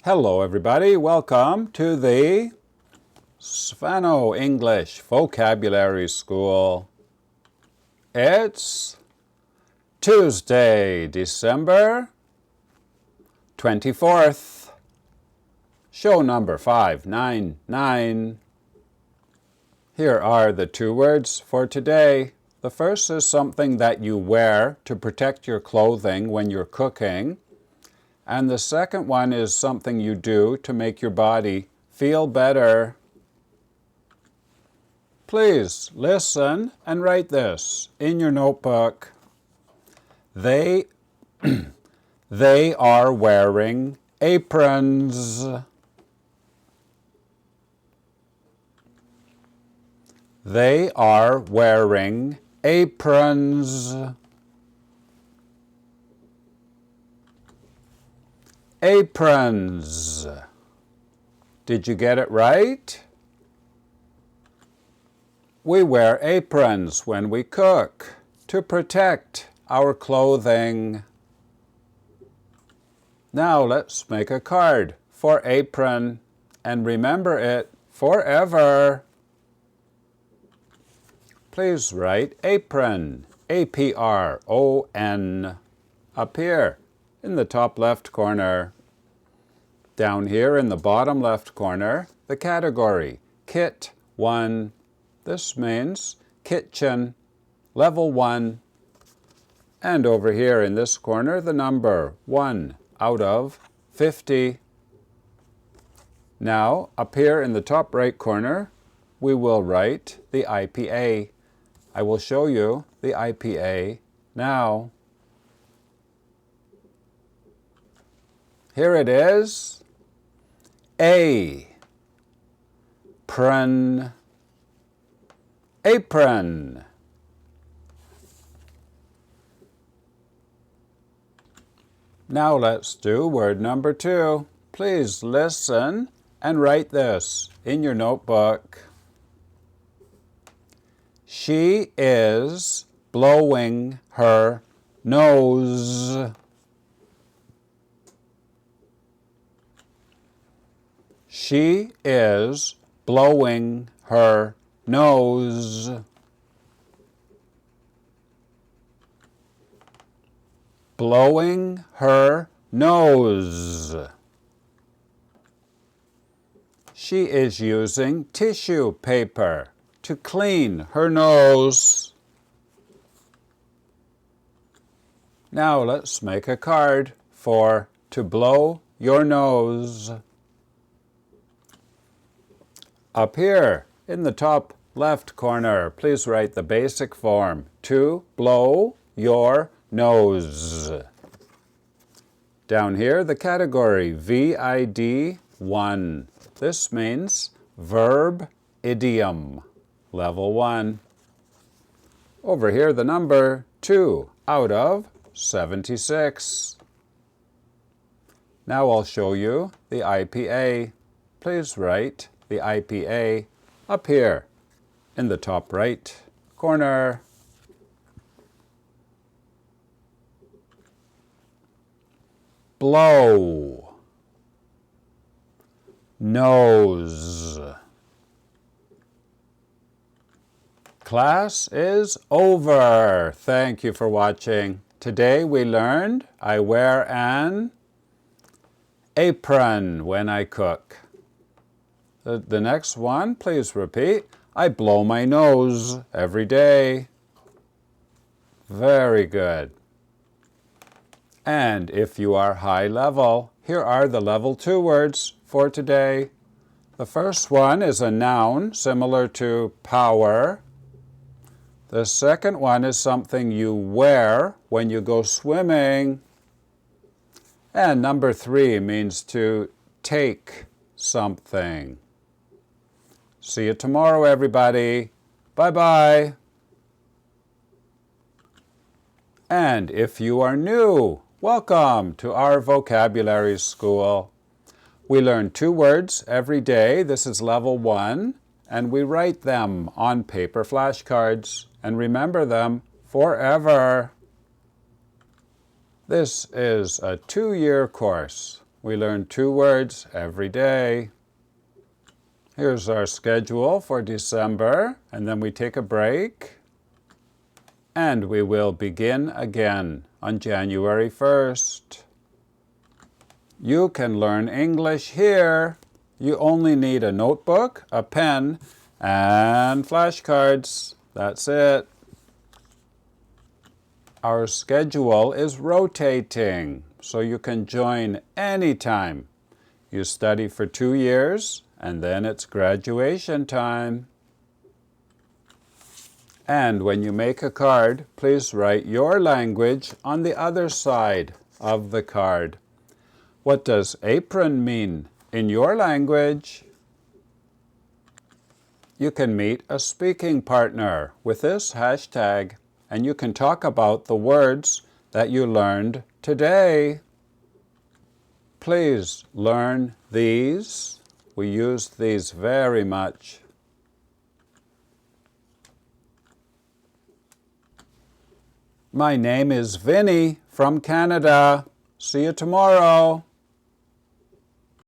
Hello everybody, welcome to the Svanoe English Vocabulary School. It's Tuesday, December 24th, show number 599. Here are the two words for today. The first is something that you wear to protect your clothing when you're cooking. And the second one is something you do to make your body feel better. Please listen and write this in your notebook. They are wearing aprons. They are wearing aprons. Aprons. Did you get it right? We wear aprons when we cook to protect our clothing. Now let's make a card for apron and remember it forever. Please write apron, A-P-R-O-N, up here in the top left corner. Down here in the bottom left corner, the category, Kit 1. This means kitchen, level 1. And over here in this corner, the number 1 out of 50. Now, up here in the top right corner, we will write the IPA. I will show you the IPA now. Here it is. Apron. Apron. Now let's do word number 2. Please listen and write this in your notebook. She is blowing her nose. She is blowing her nose. Blowing her nose. She is using tissue paper to clean her nose. Now let's make a card for to blow your nose. Up here in the top left corner, please write the basic form, to blow your nose. Down here, the category, VID 1. This means verb idiom, level 1. Over here, the number 2 out of 76. Now I'll show you the IPA. Please write the IPA up here in the top right corner. Blow. Nose. Class is over. Thank you for watching. Today we learned I wear an apron when I cook. The next one, please repeat. I blow my nose every day. Very good. And if you are high level, here are the level 2 words for today. The first one is a noun similar to power. The second one is something you wear when you go swimming. And number 3 means to take something. See you tomorrow, everybody. Bye-bye. And if you are new, welcome to our vocabulary school. We learn 2 words every day. This is level 1, and we write them on paper flashcards and remember them forever. This is a 2-year course. We learn 2 words every day. Here's our schedule for December, and then we take a break. And we will begin again on January 1st. You can learn English here. You only need a notebook, a pen, and flashcards. That's it. Our schedule is rotating, so you can join anytime. You study for 2 years, and then it's graduation time. And when you make a card, please write your language on the other side of the card. What does apron mean in your language? You can meet a speaking partner with this hashtag, and you can talk about the words that you learned today. Please learn these. We use these very much. My name is Vinny from Canada. See you tomorrow.